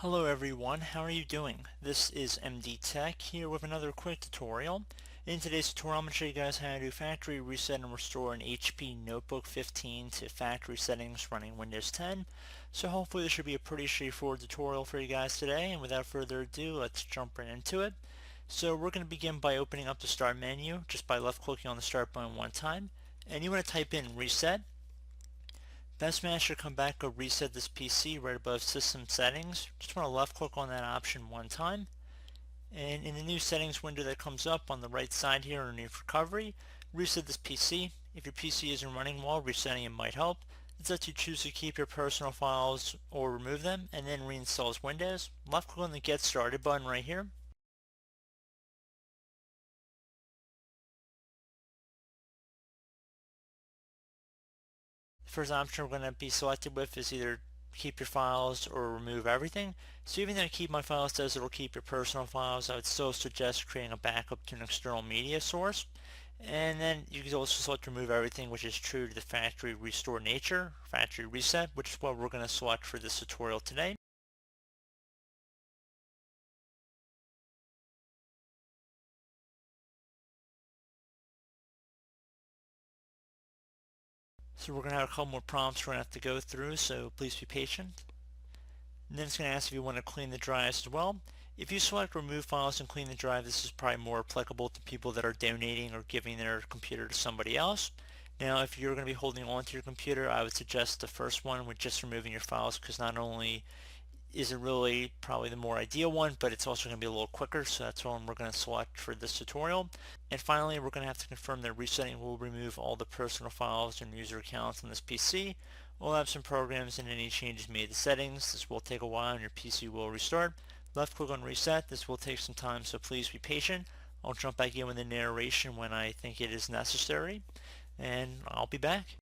Hello everyone, how are you doing? This is MD Tech here with another quick tutorial. In today's tutorial I'm going to show you guys how to do factory reset and restore an HP Notebook 15 to factory settings running Windows 10. So hopefully this should be a pretty straightforward tutorial for you guys today, and without further ado let's jump right into it. So we're going to begin by opening up the start menu just by left clicking on the start button one time, and you want to type in reset. Best Match should come back, go reset this PC right above System Settings. Just want to left click on that option one time. And in the new settings window that comes up on the right side here underneath recovery, reset this PC. If your PC isn't running well, resetting it might help. It lets you choose to keep your personal files or remove them, and then reinstalls Windows. Left click on the Get Started button right here. The first option we're going to be selected with is either keep your files or remove everything. So even though keep my files says it will keep your personal files, I would still suggest creating a backup to an external media source. And then you can also select remove everything, which is true to the factory restore nature, factory reset, which is what we're going to select for this tutorial today. So we're going to have a couple more prompts we're going to have to go through, so please be patient. And then it's going to ask if you want to clean the drives as well. If you select remove files and clean the drive, this is probably more applicable to people that are donating or giving their computer to somebody else. Now, if you're going to be holding on to your computer, I would suggest the first one with just removing your files, because not only is it really probably the more ideal one, but it's also going to be a little quicker, so that's one we're going to select for this tutorial. And finally, we're going to have to confirm that resetting will remove all the personal files and user accounts on this PC. We'll have some programs and any changes made to settings. This will take a while and your PC will restart. Left click on reset. This will take some time, so please be patient. I'll jump back in with the narration when I think it is necessary, and I'll be back.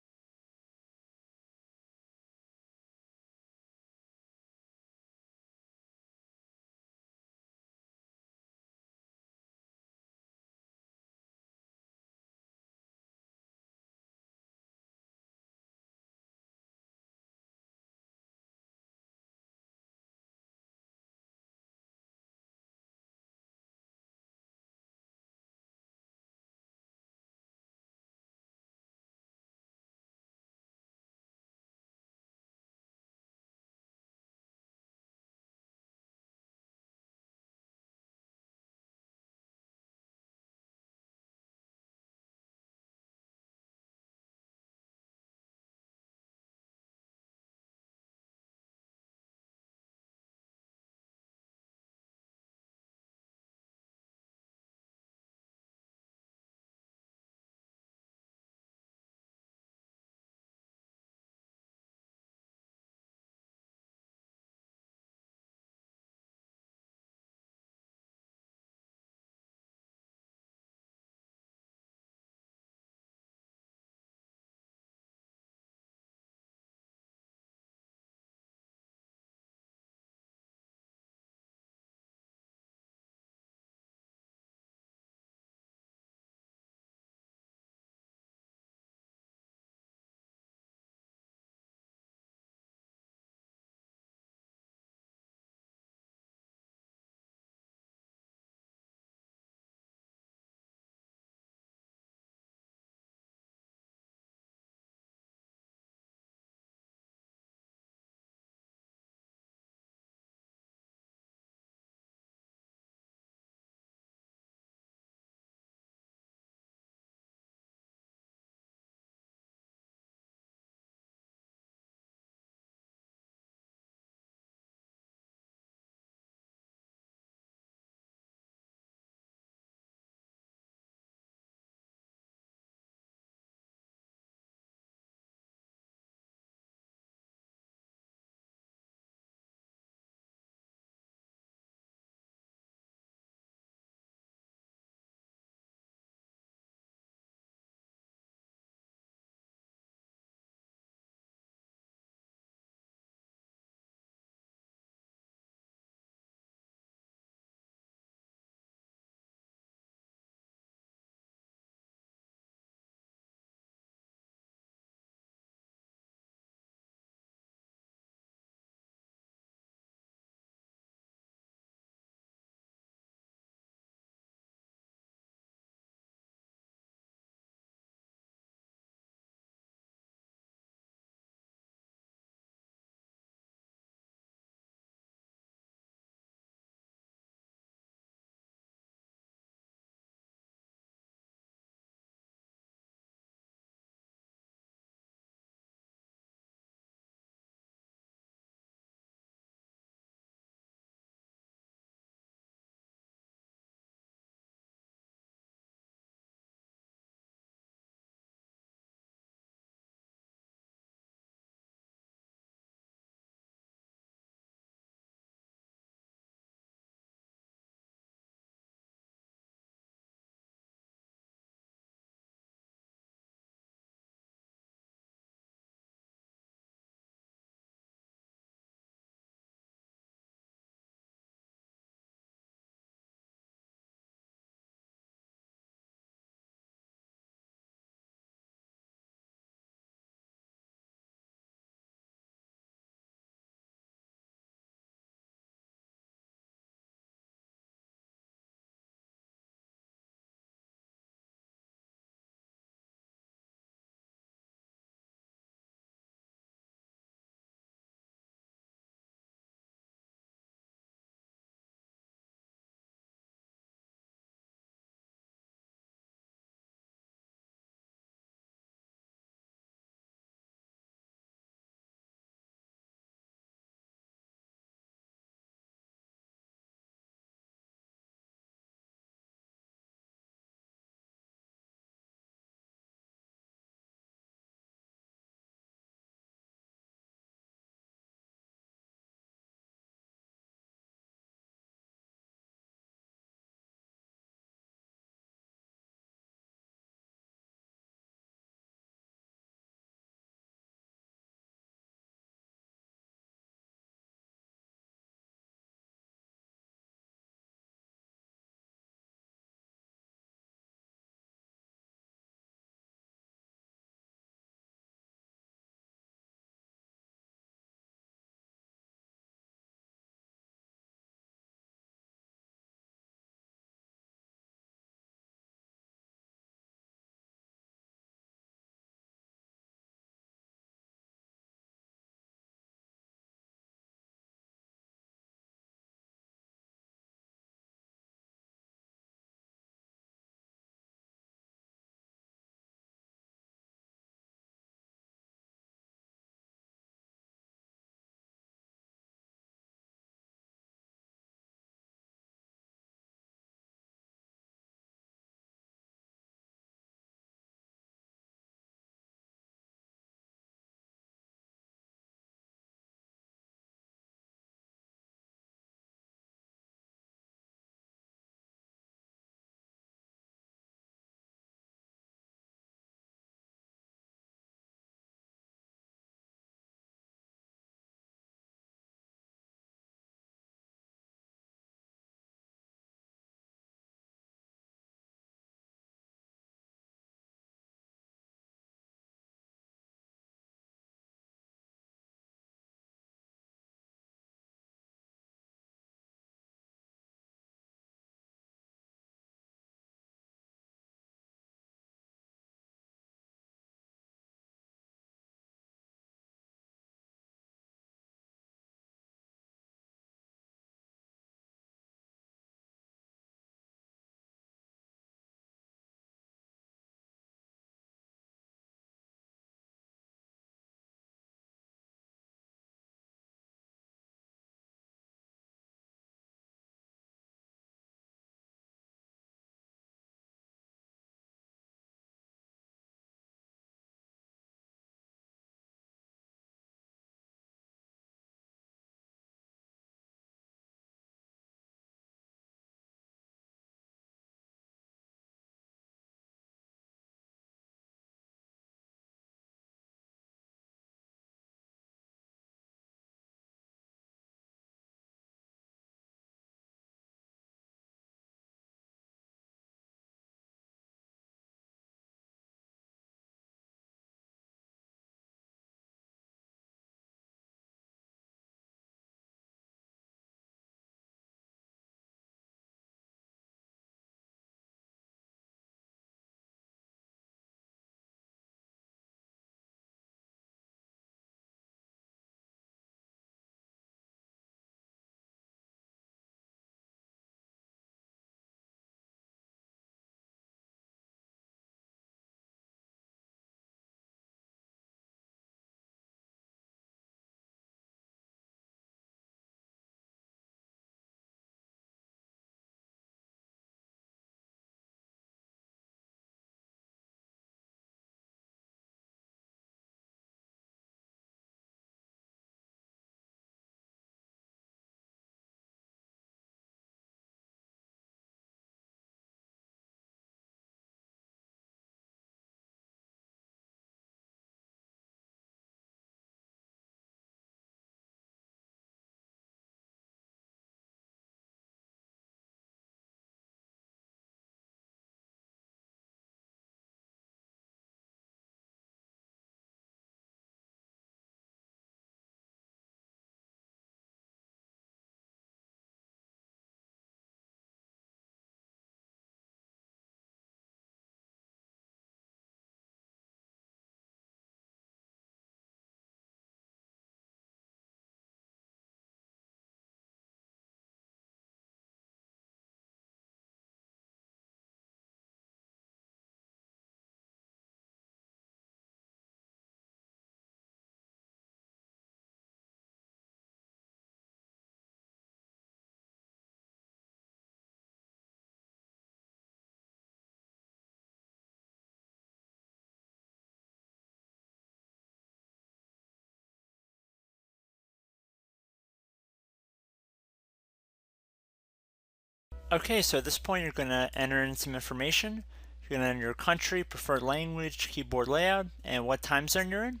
Okay, so at this point you're going to enter in some information. You're going to enter your country, preferred language, keyboard layout, and what time zone you're in.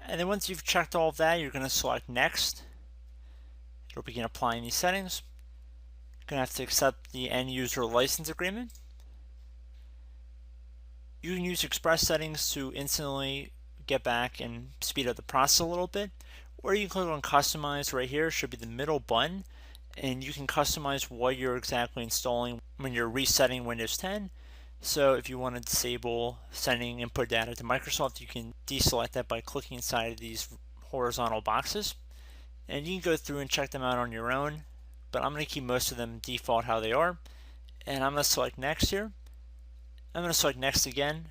And then once you've checked all of that, you're going to select Next. It'll begin applying these settings. You're going to have to accept the end user license agreement. You can use express settings to instantly get back and speed up the process a little bit, or you can click on customize right here. It should be the middle button, and you can customize what you're exactly installing when you're resetting Windows 10. So if you want to disable sending input data to Microsoft, you can deselect that by clicking inside of these horizontal boxes, and you can go through and check them out on your own, but I'm going to keep most of them default how they are, and I'm going to select next here. I'm going to select next again,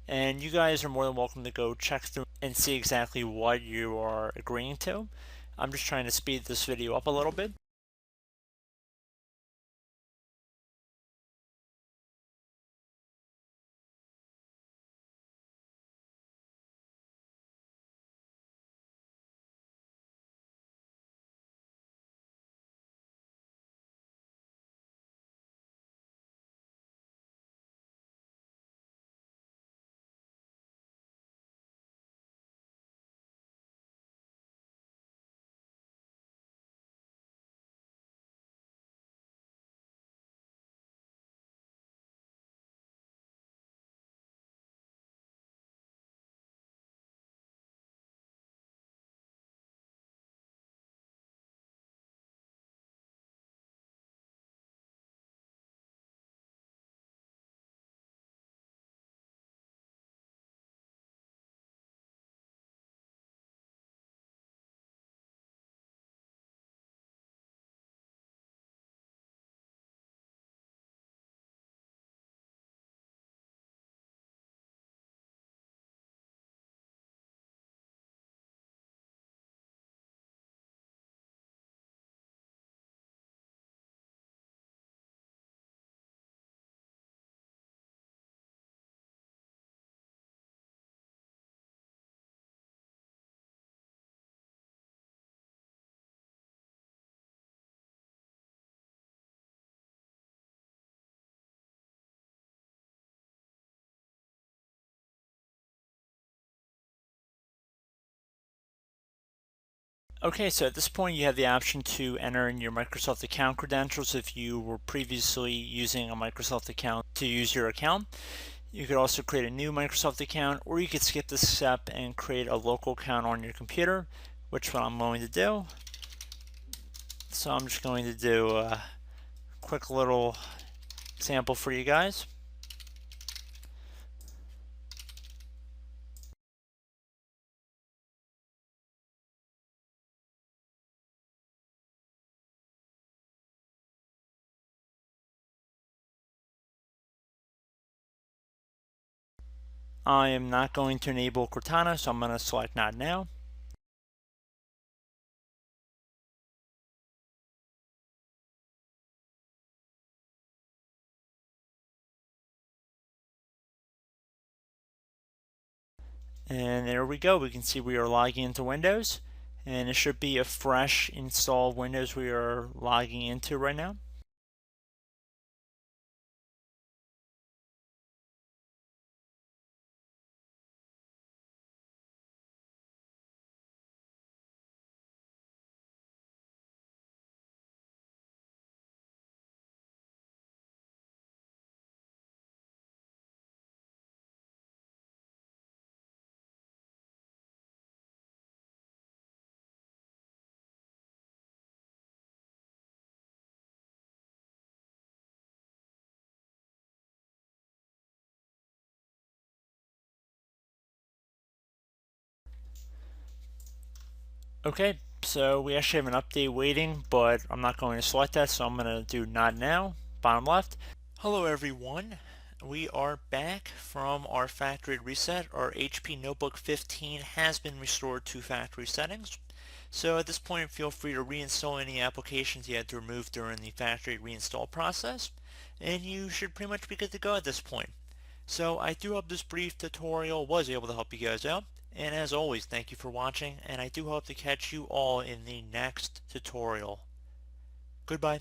and you guys are more than welcome to go check through and see exactly what you are agreeing to. I'm just trying to speed this video up a little bit. Okay, so at this point you have the option to enter in your Microsoft account credentials if you were previously using a Microsoft account to use your account. You could also create a new Microsoft account, or you could skip this step and create a local account on your computer, which what I'm going to do. So I'm just going to do a quick little example for you guys. I am not going to enable Cortana, so I'm going to select Not Now. And there we go. We can see we are logging into Windows, and it should be a fresh install of Windows we are logging into right now. Okay, so we actually have an update waiting, but I'm not going to select that, so I'm going to do Not Now, bottom left. Hello everyone. We are back from our factory reset. Our HP Notebook 15 has been restored to factory settings. So at this point, feel free to reinstall any applications you had to remove during the factory reinstall process, and you should pretty much be good to go at this point. So I do hope this brief tutorial was able to help you guys out, and as always, thank you for watching, and I do hope to catch you all in the next tutorial. Goodbye.